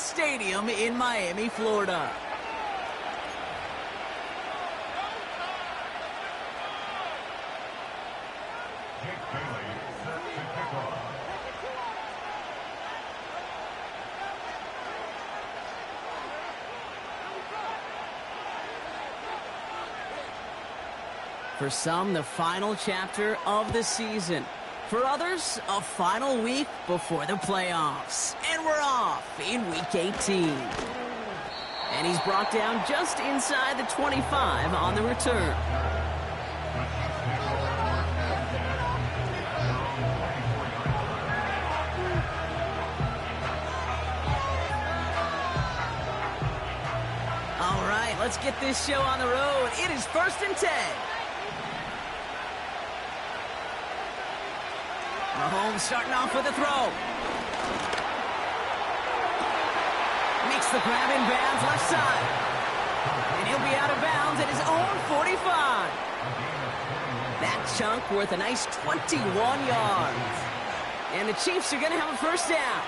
Stadium in Miami, Florida. For some, the final chapter of the season. For others, a final week before the playoffs. And we're off in Week 18. And he's brought down just inside the 25 on the return. All right, let's get this show on the road. It is 1st and 10. Mahomes starting off with a throw. Makes the grab in bounds left side. And he'll be out of bounds at his own 45. That chunk worth a nice 21 yards. And the Chiefs are going to have a first down.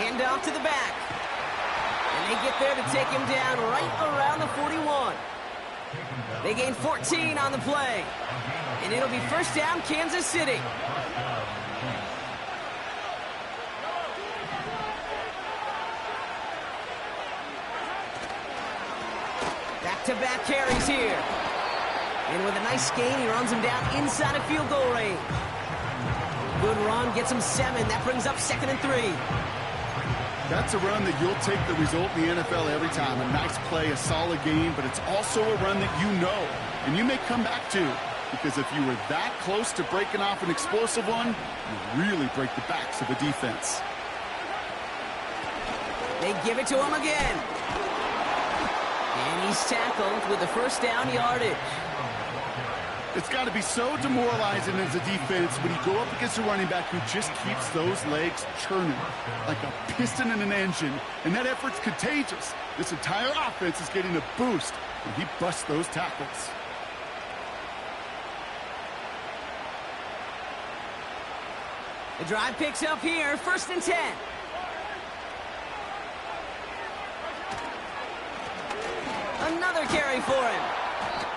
Hand off to the back. And they get there to take him down right around the 41. They gain 14 on the play. And it'll be first down, Kansas City. Back-to-back carries here. And with a nice gain, he runs him down inside of field goal range. Good run, gets him 7. That brings up 2nd and 3. That's a run that you'll take the result in the NFL every time. A nice play, a solid game, but it's also a run that you know and you may come back to, because if you were that close to breaking off an explosive one, you really break the backs of the defense. They give it to him again. And he's tackled with the first down yardage. It's got to be so demoralizing as a defense when you go up against a running back who just keeps those legs churning like a piston in an engine, and that effort's contagious. This entire offense is getting a boost when he busts those tackles. The drive picks up here, 1st and 10. Another carry for him.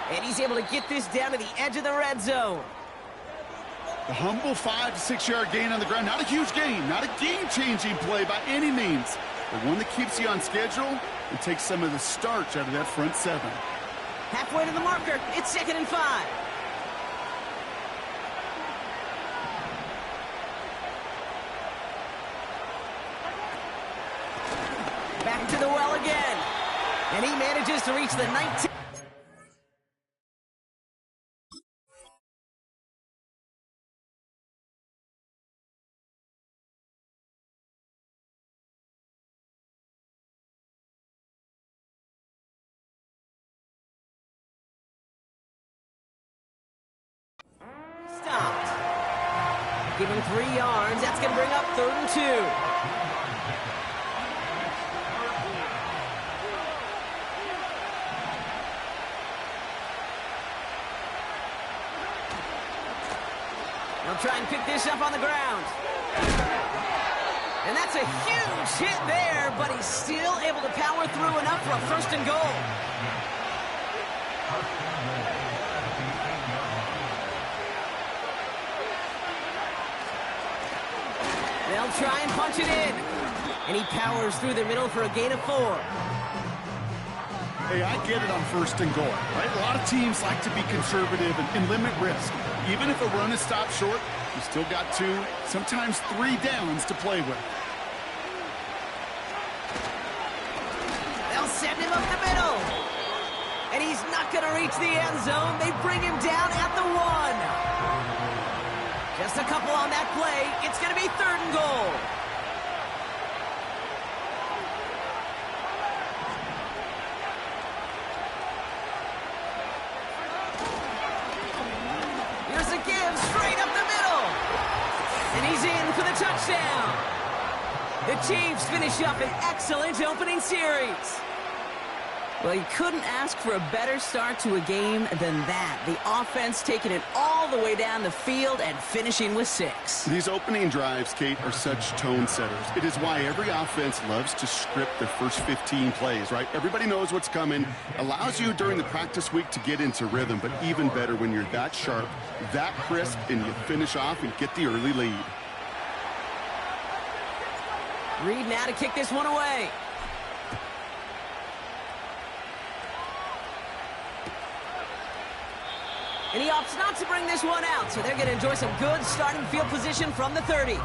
And he's able to get this down to the edge of the red zone. The humble 5 to 6 yard gain on the ground. Not a huge gain, not a game-changing play by any means, but one that keeps you on schedule and takes some of the starch out of that front 7. Halfway to the marker, it's 2nd and 5. Back to the well again. And he manages to reach the 19. Stopped. Give him 3 yards. That's going to bring up 3rd and 2. They'll try and pick this up on the ground. And that's a huge hit there, but he's still able to power through enough for a 1st and goal. They'll try and punch it in. And he powers through the middle for a gain of 4. Hey, I get it on 1st and goal, right? A lot of teams like to be conservative and limit risk. Even if a run is stopped short, you still got 2, sometimes 3 downs to play with. They'll send him up the middle. And he's not going to reach the end zone. They bring him down at the 1. Just a couple on that play. It's going to be 3rd and goal. Here's a give straight up the middle. And he's in for the touchdown. The Chiefs finish up an excellent opening series. Well, you couldn't ask for a better start to a game than that. The offense taking it all the way down the field and finishing with 6. These opening drives, Kate, are such tone setters. It is why every offense loves to script their first 15 plays, right? Everybody knows what's coming. Allows you during the practice week to get into rhythm, but even better when you're that sharp, that crisp, and you finish off and get the early lead. Reed now to kick this one away. And he opts not to bring this one out, so they're going to enjoy some good starting field position from the 30.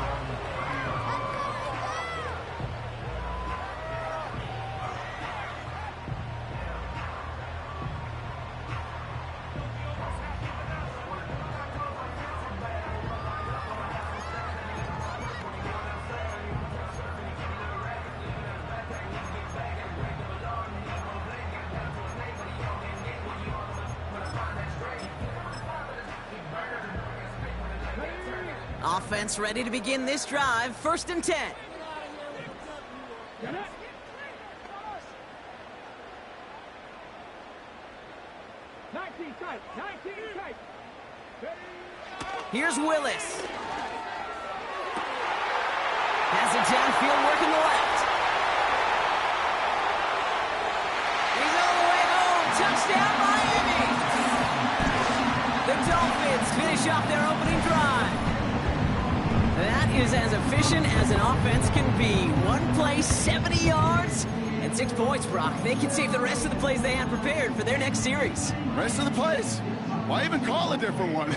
Offense ready to begin this drive. 1st and 10. Here's Willis. Has it downfield, working the left. He's all the way home. Touchdown, Miami. The Dolphins finish off their opening drive. That is as efficient as an offense can be. One play, 70 yards, and 6 points, Brock. They can save the rest of the plays they had prepared for their next series. Rest of the plays? Why even call a different one?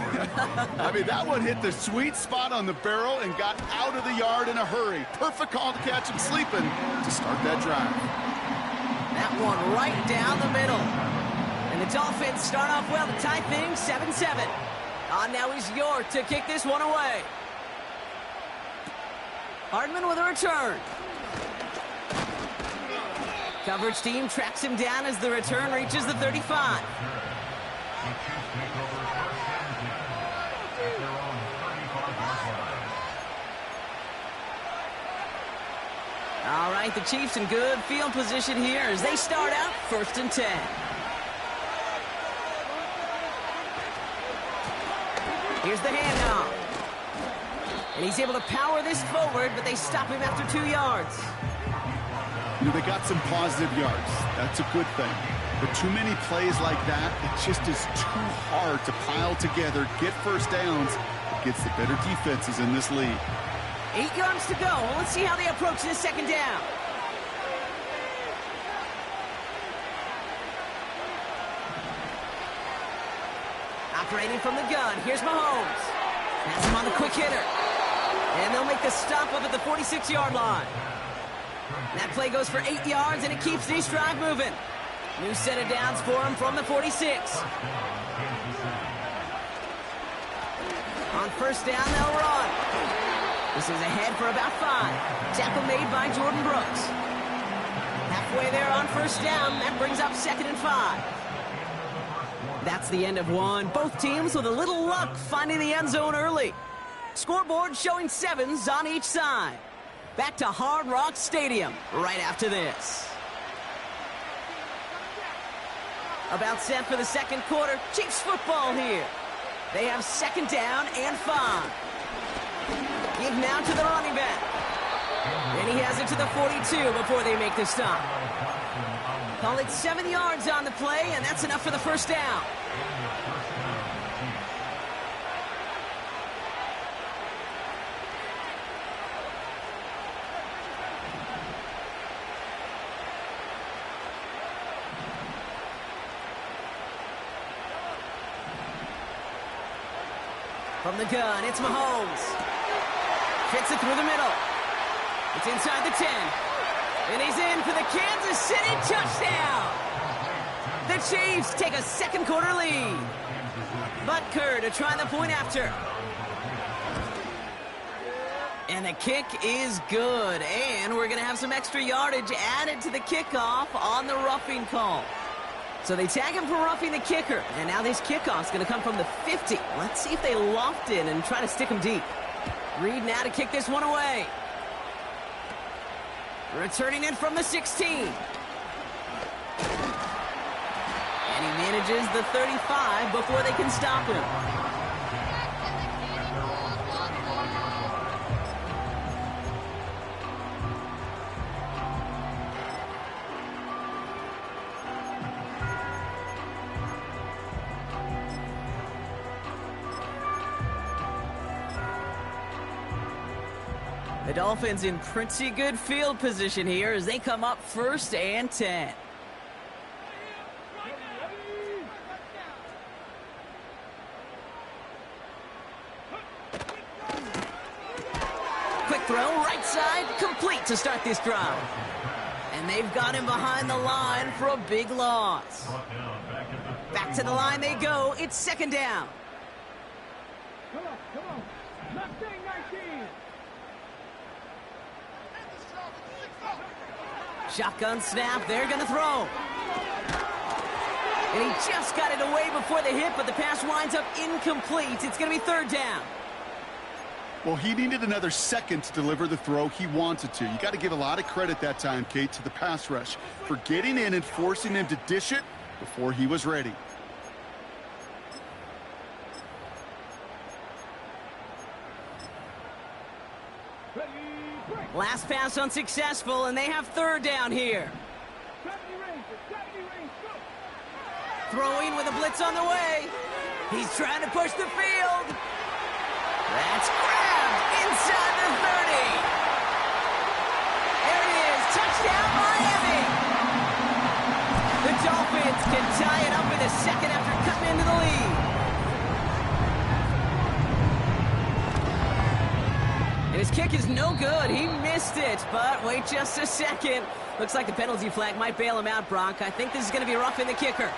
I mean, that one hit the sweet spot on the barrel and got out of the yard in a hurry. Perfect call to catch him sleeping to start that drive. That one right down the middle. And the Dolphins start off well to tie things 7-7. On now is York to kick this one away. Hardman with a return. Coverage team tracks him down as the return reaches the 35. All right, the Chiefs in good field position here as they start out 1st and 10. Here's the handoff. And he's able to power this forward, but they stop him after 2 yards. You know, they got some positive yards. That's a good thing. But too many plays like that, it just is too hard to pile together, get first downs against the better defenses in this league. 8 yards to go. Well, let's see how they approach this 2nd down. Operating from the gun, here's Mahomes. Has him on the quick hitter. And they'll make the stop up at the 46-yard line. That play goes for 8 yards, and it keeps this drive moving. New set of downs for him from the 46. On 1st down, they'll run. This is ahead for about 5. Tackle made by Jordan Brooks. Halfway there on 1st down. That brings up 2nd and 5. That's the end of one. Both teams with a little luck finding the end zone early. Scoreboard showing 7s on each side. Back to Hard Rock Stadium right after this. About set for the 2nd quarter. Chiefs football here. They have 2nd down and 5. Give now to the running back. And he has it to the 42 before they make the stop. Call it 7 yards on the play, and that's enough for the 1st down. From the gun, it's Mahomes. Fits it through the middle. It's inside the 10. And he's in for the Kansas City touchdown. The Chiefs take a 2nd quarter lead. Butker to try the point after. And the kick is good. And we're going to have some extra yardage added to the kickoff on the roughing call. So they tag him for roughing the kicker. And now this kickoff is going to come from the 50. Let's see if they loft in and try to stick him deep. Reed now to kick this one away. Returning it from the 16. manages the 35 before they can stop him. The Dolphins in pretty good field position here as they come up 1st and 10. Quick throw, right side, complete to start this drive. And they've got him behind the line for a big loss. Back to the line they go. It's 2nd down. Come on. 19. Shotgun snap, they're going to throw. And he just got it away before the hit, but the pass winds up incomplete. It's going to be 3rd down. Well, he needed another second to deliver the throw he wanted to. You got to give a lot of credit that time, Kate, to the pass rush for getting in and forcing him to dish it before he was ready. Last pass unsuccessful, and they have 3rd down here. Throwing with a blitz on the way. He's trying to push the field. That's grabbed inside the 30. There it is. Touchdown, Miami. The Dolphins can tie it up in a second after cutting into the lead. And his kick is no good. He missed it, but wait just a second. Looks like the penalty flag might bail him out, Brock. I think this is going to be roughing the kicker.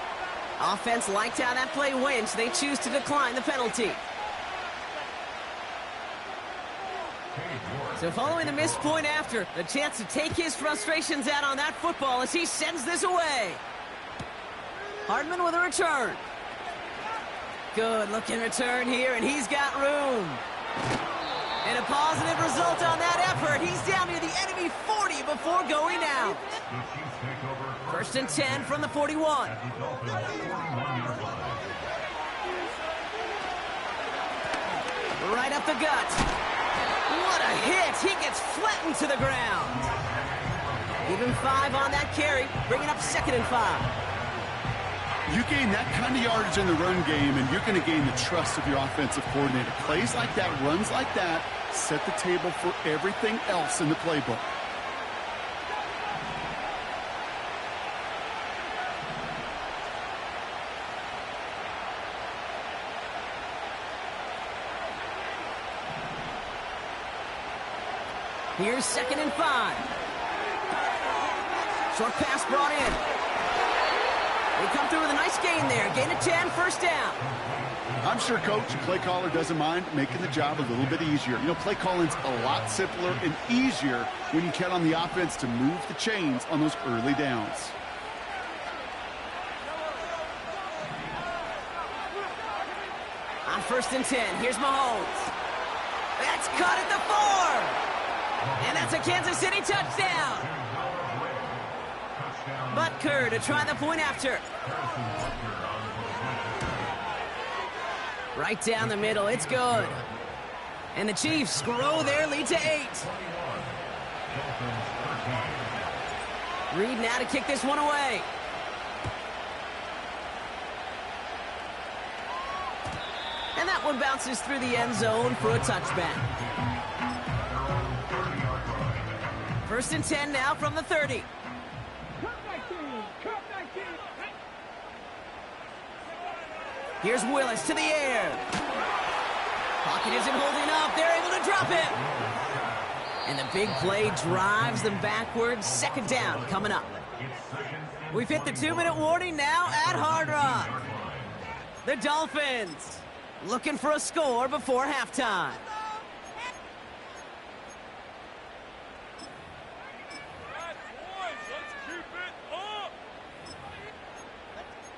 Offense liked how that play went. They choose to decline the penalty. So following the missed point after, the chance to take his frustrations out on that football as he sends this away. Hardman with a return. Good looking return here, and he's got room. And a positive result on that effort. He's down near the enemy 40 before going out. 1st and 10 from the 41. Right up the gut. What a hit. He gets flattened to the ground. Even 5 on that carry, bringing up 2nd and 5. You gain that kind of yardage in the run game, and you're going to gain the trust of your offensive coordinator. Plays like that, runs like that, set the table for everything else in the playbook. Here's 2nd and 5. Short pass brought in. They come through with a nice gain there. Gain of 10, 1st down. I'm sure coach and play caller doesn't mind making the job a little bit easier. You know, play calling's a lot simpler and easier when you count on the offense to move the chains on those early downs. On 1st and 10, here's Mahomes. That's caught at the 4. And that's a Kansas City touchdown. Butker to try the point after. Right down the middle, it's good. And the Chiefs grow their lead to 8. Reed now to kick this one away. And that one bounces through the end zone for a touchback. 1st and 10 now from the 30. Here's Willis to the air. Pocket isn't holding up. They're able to drop it. And the big play drives them backwards. 2nd down coming up. We've hit the 2-minute warning now at Hard Rock. The Dolphins looking for a score before halftime.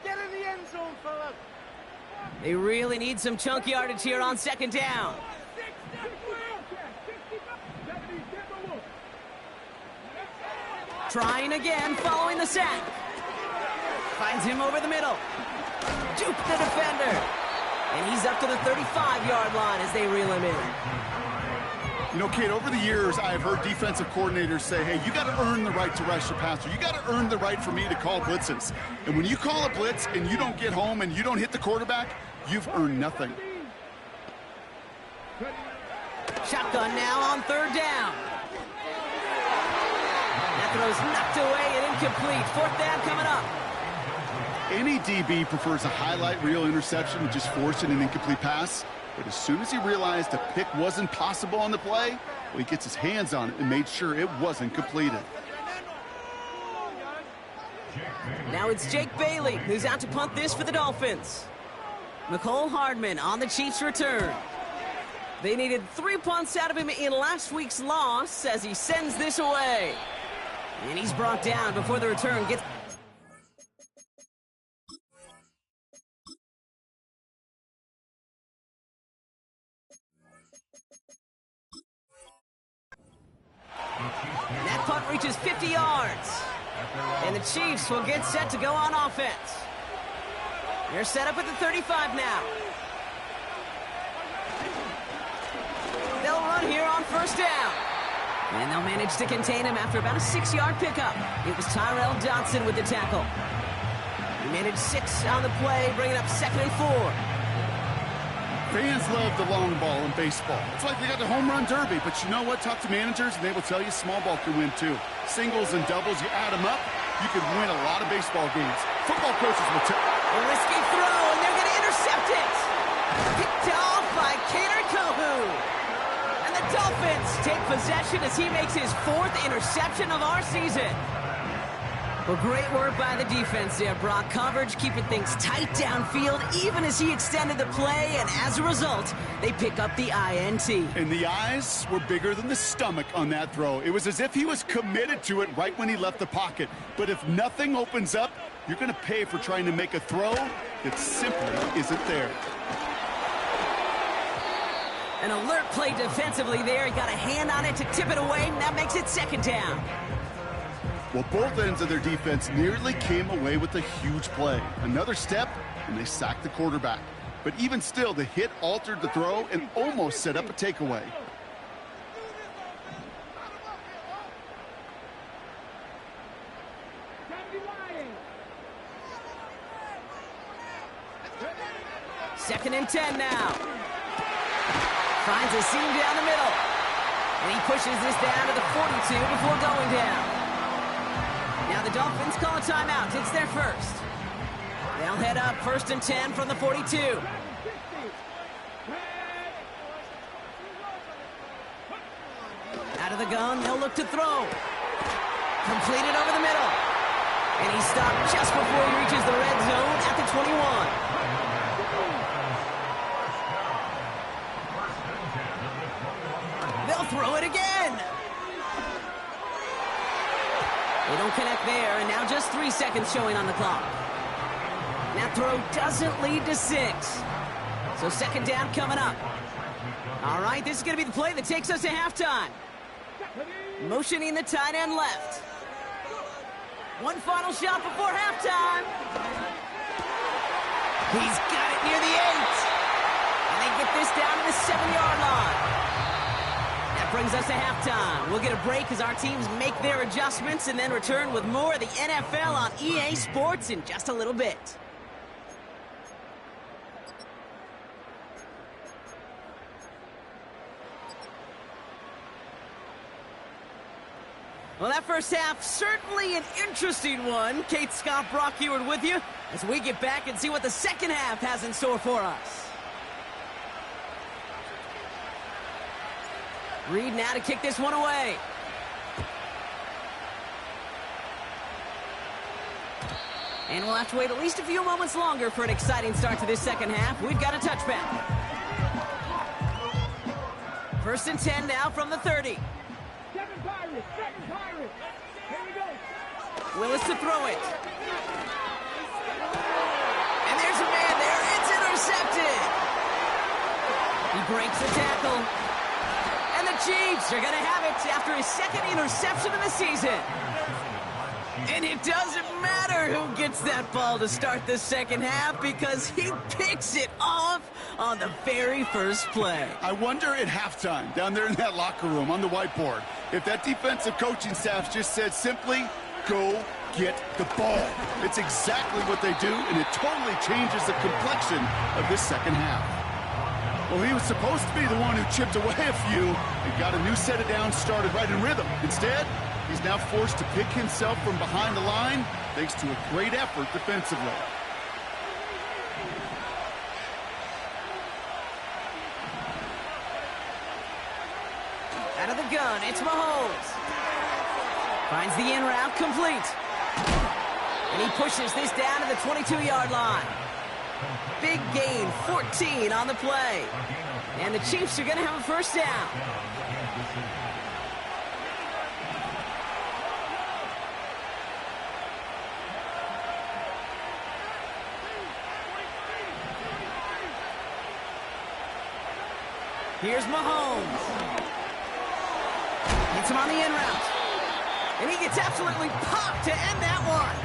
Get in the end zone, fellas. They really need some chunk yardage here on 2nd down. Trying again following the sack. Finds him over the middle. juke the defender. And he's up to the 35-yard line as they reel him in. You know, Kate, over the years, I've heard defensive coordinators say, hey, you got to earn the right to rush the passer. You got to earn the right for me to call blitzes. And when you call a blitz and you don't get home and you don't hit the quarterback, you've earned nothing. Shotgun now on third down. That throw's knocked away and incomplete. Fourth down coming up. Any DB prefers a highlight reel interception to just forcing an incomplete pass. But as soon as he realized a pick wasn't possible on the play, well, he gets his hands on it and made sure it wasn't completed. Now it's Jake Bailey who's out to punt this for the Dolphins. Mecole Hardman on the Chiefs' return. They needed 3 punts out of him in last week's loss as he sends this away. And he's brought down before the return gets... That punt reaches 50 yards. And the Chiefs will get set to go on offense. They're set up at the 35 now. They'll run here on first down. And they'll manage to contain him after about a 6-yard pickup. It was Tyrel Dodson with the tackle. He managed 6 on the play, bringing up 2nd and 4. Fans love the long ball in baseball. It's like they got the home run derby, but you know what? Talk to managers and they will tell you small ball can win too. Singles and doubles, you add them up, you can win a lot of baseball games. Football coaches will tell you. A risky throw, and they're going to intercept it. Picked off by Kader Kohou. And the Dolphins take possession as he makes his 4th interception of our season. Well, great work by the defense there, Brock. Coverage keeping things tight downfield even as he extended the play, and as a result, they pick up the INT. And the eyes were bigger than the stomach on that throw. It was as if he was committed to it right when he left the pocket. But if nothing opens up, you're going to pay for trying to make a throw that simply isn't there. An alert play defensively there. He got a hand on it to tip it away, and that makes it 2nd down. Well, both ends of their defense nearly came away with a huge play. Another step, and they sacked the quarterback. But even still, the hit altered the throw and almost set up a takeaway. Second and 10 now. Finds a seam down the middle. And he pushes this down to the 42 before going down. Now the Dolphins call a timeout. It's their first. They'll head up 1st and 10 from the 42. Out of the gun, they'll look to throw. Completed over the middle. And he stopped just before he reaches the red zone at the 21. They'll throw it again. They don't connect there, and now just 3 seconds showing on the clock. That throw doesn't lead to 6. So 2nd down coming up. All right, this is going to be the play that takes us to halftime. Motioning the tight end left. One final shot before halftime. He's got it near the 8. And they get this down to the 7-yard line. That brings us to halftime. We'll get a break as our teams make their adjustments and then return with more of the NFL on EA Sports in just a little bit. Well, that first half, certainly an interesting one. Kate, Scott, Brock Eward with you as we get back and see what the second half has in store for us. Reed now to kick this one away. And we'll have to wait at least a few moments longer for an exciting start to this second half. We've got a touchback. 1st and 10 now from the 30. Second Pirates. Here we go. Willis to throw it. And there's a man there. It's intercepted. He breaks the tackle. And the Chiefs are going to have it after his 2nd interception of the season. And it doesn't matter who gets that ball to start the second half because he picks it off on the very first play. I wonder at halftime, down there in that locker room on the whiteboard, if that defensive coaching staff just said simply, go get the ball. It's exactly what they do, and it totally changes the complexion of this second half. Well, he was supposed to be the one who chipped away a few and got a new set of downs started right in rhythm. Instead, he's now forced to pick himself from behind the line thanks to a great effort defensively. Out of the gun, it's Mahomes. Finds the in route complete. And he pushes this down to the 22-yard line. Big gain, 14 on the play. And the Chiefs are going to have a first down. Here's Mahomes. Hits him on the in route. And he gets absolutely popped to end that one.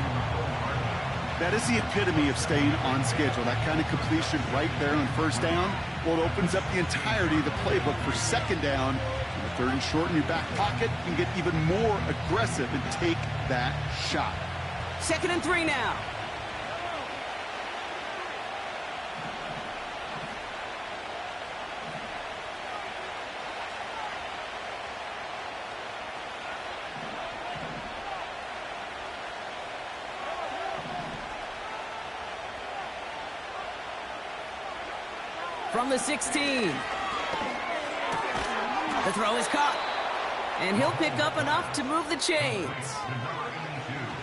That is the epitome of staying on schedule. That kind of completion right there on first down. Well, it opens up the entirety of the playbook for second down. And the third and short in your back pocket, you can get even more aggressive and take that shot. 2nd and 3 now. From the 16. The throw is caught. And he'll pick up enough to move the chains.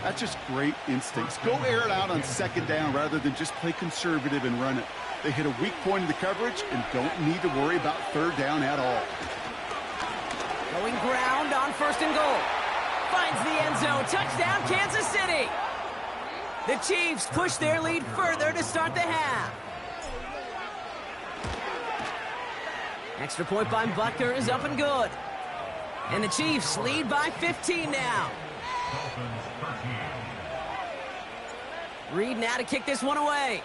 That's just great instincts. Go air it out on second down rather than just play conservative and run it. They hit a weak point in the coverage and don't need to worry about third down at all. Going ground on 1st and goal. Finds the end zone. Touchdown, Kansas City. The Chiefs push their lead further to start the half. Extra point by Butker is up and good. And the Chiefs lead by 15 now. Reed now to kick this one away.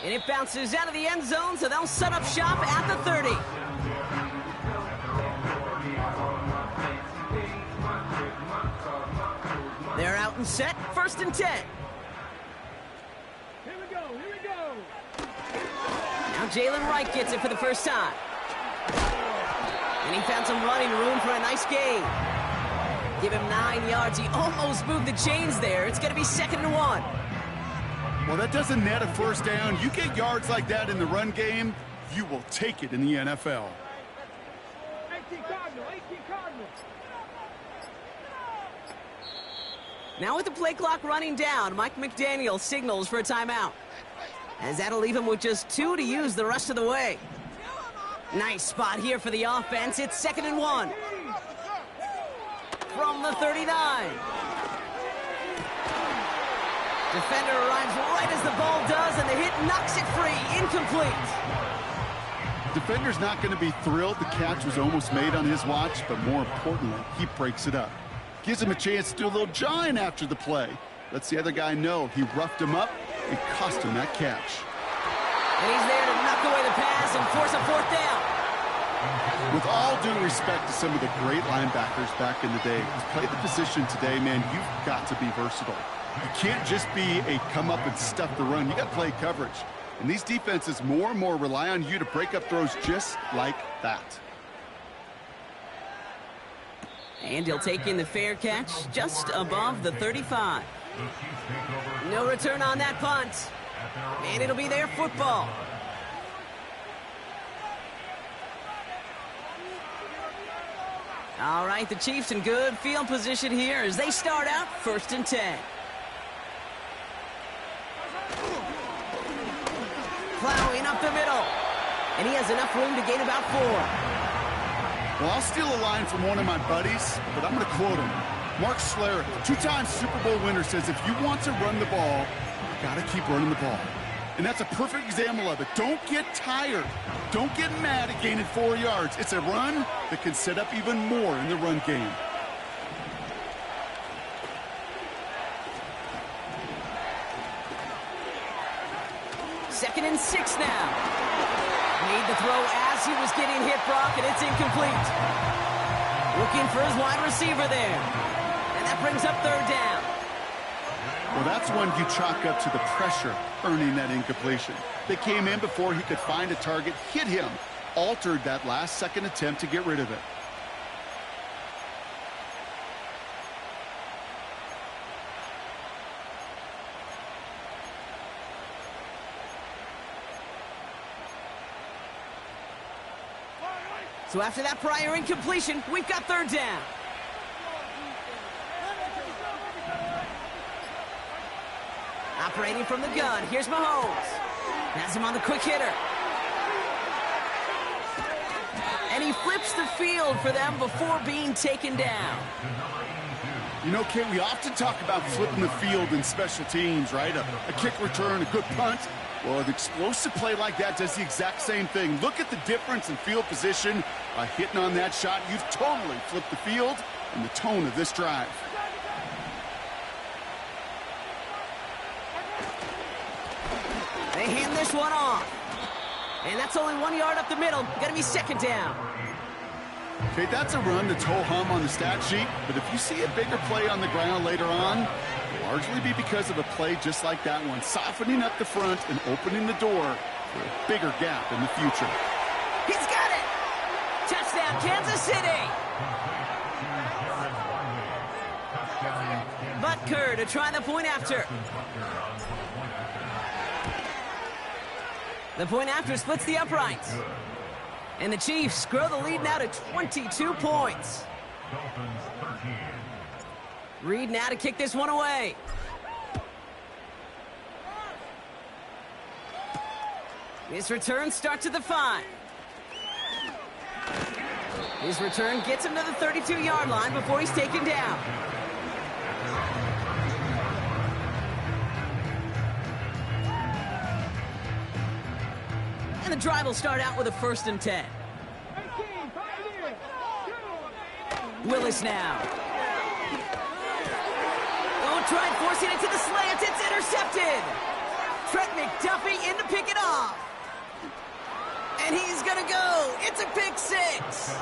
And it bounces out of the end zone, so they'll set up shop at the 30. They're out and set, 1st and 10. Now Jalen Wright gets it for the first time. And he found some running room for a nice gain. Give him 9 yards. He almost moved the chains there. It's going to be 2nd and 1. Well, that doesn't net a first down. You get yards like that in the run game, you will take it in the NFL. 18 Cardinal. Now with the play clock running down, Mike McDaniel signals for a timeout. As that'll leave him with just 2 to use the rest of the way. Nice spot here for the offense. It's 2nd and 1. From the 39. Defender arrives right as the ball does, and the hit knocks it free. Incomplete. Defender's not going to be thrilled the catch was almost made on his watch, but more importantly, he breaks it up. Gives him a chance to do a little jawing after the play. Lets the other guy know he roughed him up and cost him that catch. And he's there to knock away the pass and force a 4th down. With all due respect to some of the great linebackers back in the day, to play the position today, man, you've got to be versatile. You can't just be a come up and stuff the run. You got to play coverage. And these defenses more and more rely on you to break up throws just like that. And he'll take in the fair catch just above the 35. No return on that punt. And it'll be their football. All right, the Chiefs in good field position here as they start out 1st and 10. Plowing up the middle. And he has enough room to gain about 4. Well, I'll steal a line from one of my buddies, but I'm going to quote him. Mark Schlereth, 2-time Super Bowl winner, says if you want to run the ball, you got to keep running the ball. And that's a perfect example of it. Don't get tired. Don't get mad at gaining 4 yards. It's a run that can set up even more in the run game. Second and 6 now. Made the throw as he was getting hit, Brock, and it's incomplete. Looking for his wide receiver there. And that brings up third down. Well, that's one you chalk up to the pressure earning that incompletion. They came in before he could find a target, hit him, altered that last-second attempt to get rid of it. So after that prior incompletion, we've got third down. Operating from the gun, here's Mahomes. Has him on the quick hitter. And he flips the field for them before being taken down. You know, Kate, we often talk about flipping the field in special teams, right? A kick return, a good punt. Well, an explosive play like that does the exact same thing. Look at the difference in field position. By hitting on that shot, you've totally flipped the field and the tone of this drive. They hand this one off. And that's only 1 yard up the middle. Gonna be second down. Okay, that's a run that's ho-hum on the stat sheet, but if you see a bigger play on the ground later on, it'll largely be because of a play just like that one, softening up the front and opening the door for a bigger gap in the future. He's got it! Touchdown, Kansas City! Butker to try the point after. The point after splits the uprights. And the Chiefs grow the lead now to 22 points. Reed now to kick this one away. His return starts at the 5. His return gets him to the 32-yard line before he's taken down. And the drive will start out with a 1st and 10. Willis now. Oh, tried forcing it to the slant. It's intercepted. Trent McDuffie in to pick it off. And he's going to go. It's a pick 6.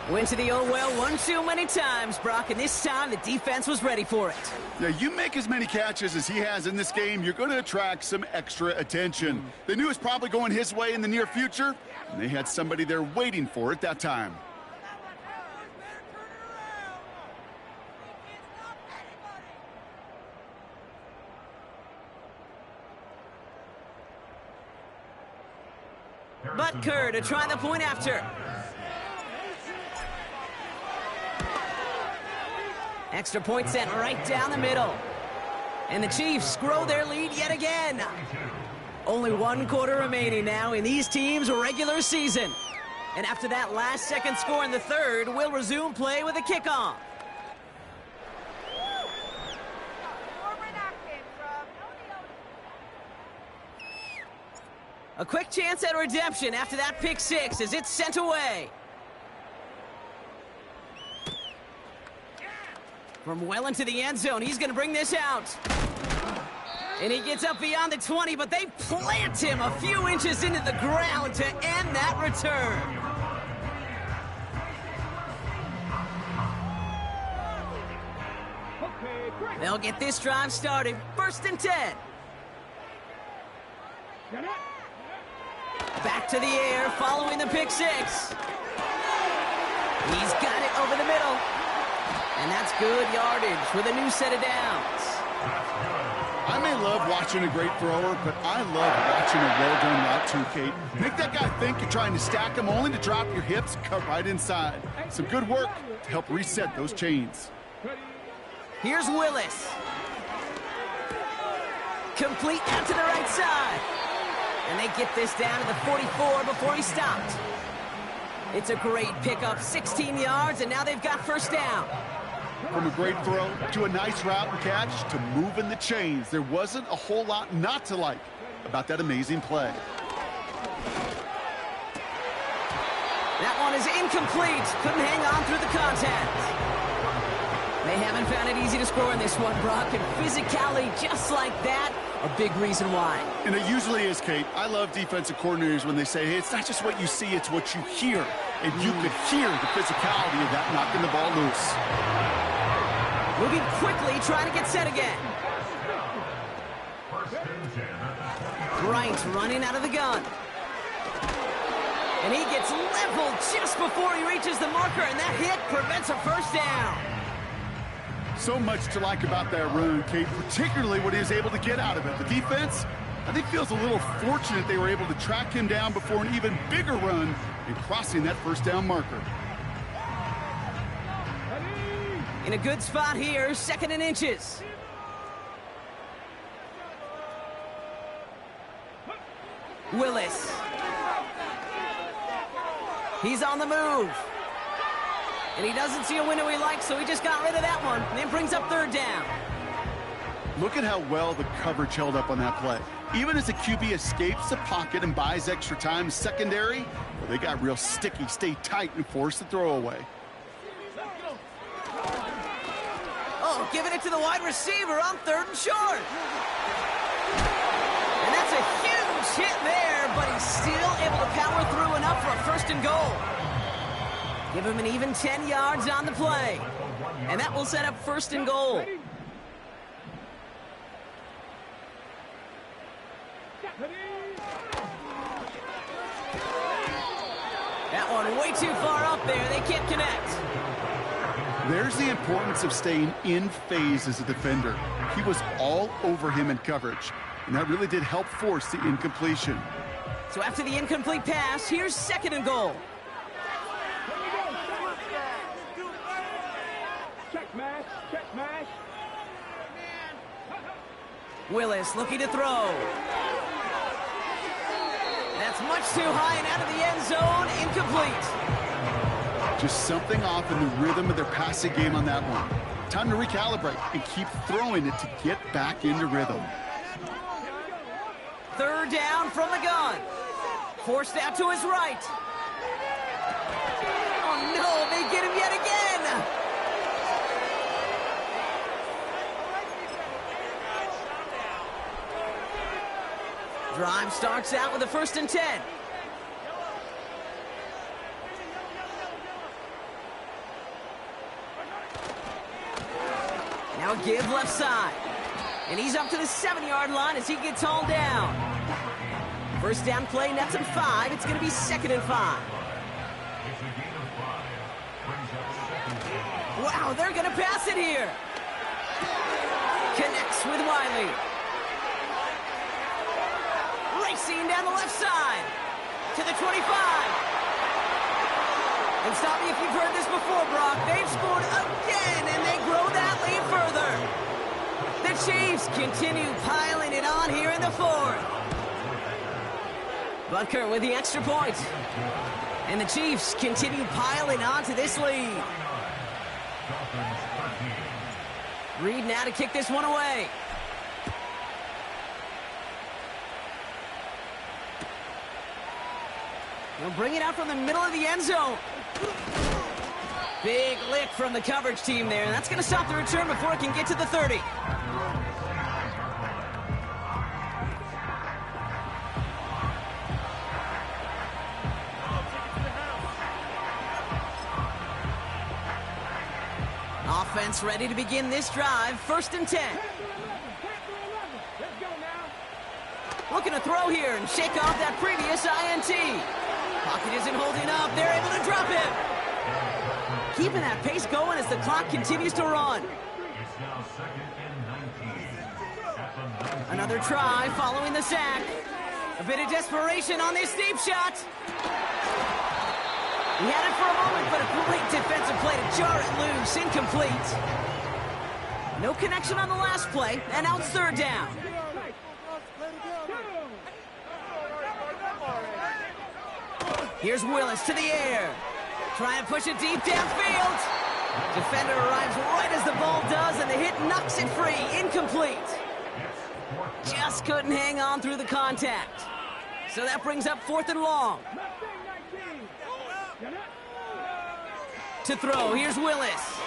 Went to the oh-well one too many times, Brock, and this time the defense was ready for it. Yeah, you make as many catches as he has in this game, you're going to attract some extra attention. They knew it was probably going his way in the near future, and they had somebody there waiting for it that time. Butker to try the point after. Extra point sent right down the middle. And the Chiefs grow their lead yet again. Only 1 quarter remaining now in these teams' regular season. And after that last-second score in the third, we'll resume play with a kickoff. A quick chance at redemption after that pick 6 as it's sent away. From well into the end zone, he's going to bring this out. And he gets up beyond the 20, but they plant him a few inches into the ground to end that return. They'll get this drive started. 1st and 10. Back to the air following the pick 6. He's got it over the middle. And that's good yardage with a new set of downs. I may love watching a great thrower, but I love watching a well-done route too, Kate. Make that guy think you're trying to stack him only to drop your hips and cut right inside. Some good work to help reset those chains. Here's Willis. Complete out to the right side. And they get this down to the 44 before he stopped. It's a great pickup, 16 yards, and now they've got 1st down. From a great throw to a nice route and catch to moving the chains, there wasn't a whole lot not to like about that amazing play. That one is incomplete. Couldn't hang on through the contact. They haven't found it easy to score in this one, Brock, and physicality just like that, a big reason why. And it usually is, Kate. I love defensive coordinators when they say, hey, it's not just what you see, it's what you hear. And you could hear the physicality of that knocking the ball loose. Moving quickly, trying to get set again. Bryant running out of the gun. And he gets leveled just before he reaches the marker, and that hit prevents a first down. So much to like about that run, Kate, particularly what he was able to get out of it. The defense, I think, feels a little fortunate they were able to track him down before an even bigger run and crossing that first down marker. In a good spot here, 2nd and inches. Willis. He's on the move. And he doesn't see a window he likes, so he just got rid of that one. And then brings up 3rd down. Look at how well the coverage held up on that play. Even as the QB escapes the pocket and buys extra time, secondary, well, they got real sticky, stay tight, and force the throw away. Oh, giving it to the wide receiver on 3rd and short. And that's a huge hit there, but he's still able to power through enough for a 1st and goal. Give him an even 10 yards on the play. And that will set up 1st and goal. That one way too far up there. They can't connect. There's the importance of staying in phase as a defender. He was all over him in coverage, and that really did help force the incompletion. So after the incomplete pass, here's 2nd and goal. Check mash, check mash. Willis looking to throw. That's much too high and out of the end zone, incomplete. Just something off in the rhythm of their passing game on that one. Time to recalibrate and keep throwing it to get back into rhythm. 3rd down from the gun. Forced out to his right. Oh no, they get him yet again. Drive starts out with a 1st and 10. Now give left side. And he's up to the 7-yard line as he gets hauled down. 1st down play, nets him 5. It's going to be 2nd and 5. Wow, they're going to pass it here. Connects with Wiley. Racing down the left side to the 25. And stop me if you've heard this before, Brock. They've scored again, and they grow that lead further. The Chiefs continue piling it on here in the 4th. Butker with the extra point. And the Chiefs continue piling on to this lead. Reed now to kick this one away. They'll bring it out from the middle of the end zone. Big lick from the coverage team there. And that's going to stop the return before it can get to the 30. Offense ready to begin this drive. 1st and 10. Looking to throw here and shake off that previous INT. Pocket isn't holding up. They're able to drop him. Keeping that pace going as the clock continues to run. Another try following the sack. A bit of desperation on this deep shot. He had it for a moment, but a great defensive play to jar it loose. Incomplete. No connection on the last play, and now it's 3rd down. Here's Willis to the air. Trying to push it deep downfield. Defender arrives right as the ball does, and the hit knocks it free. Incomplete. Just couldn't hang on through the contact. So that brings up 4th and long. To throw, here's Willis.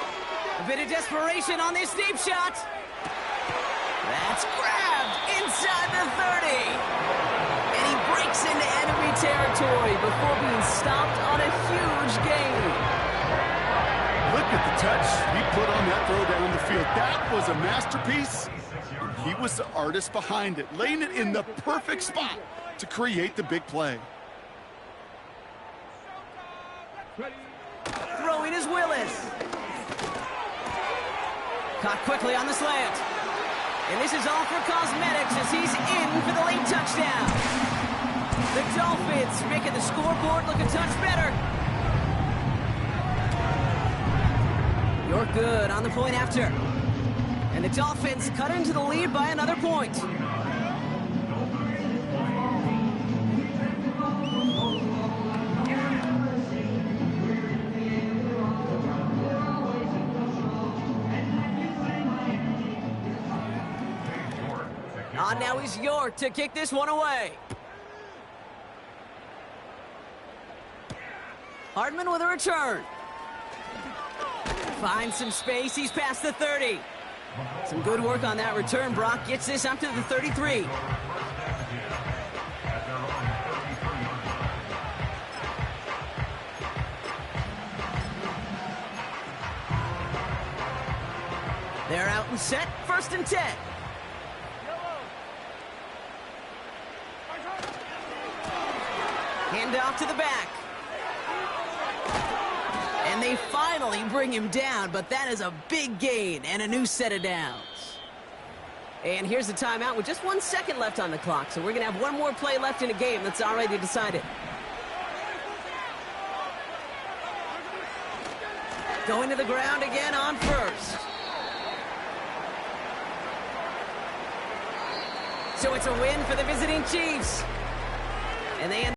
A bit of desperation on this deep shot. That's grabbed inside the 30. And he breaks into enemy territory before being stopped on a huge gain. Look at the touch he put on that throw down the field. That was a masterpiece. He was the artist behind it, laying it in the perfect spot to create the big play. Throwing is Willis. Caught quickly on the slant. And this is all for cosmetics as he's in for the late touchdown. The Dolphins making the scoreboard look a touch better. You're good on the point after. And the Dolphins cut into the lead by another point. Now is York to kick this one away. Hardman with a return. Finds some space. He's past the 30. Some good work on that return. Brock gets this up to the 33. They're out and set. 1st and 10. Hand off to the back. And they finally bring him down, but that is a big gain and a new set of downs. And here's the timeout with just 1 second left on the clock, so we're going to have one more play left in a game that's already decided. Going to the ground again on 1st. So it's a win for the visiting Chiefs. And they end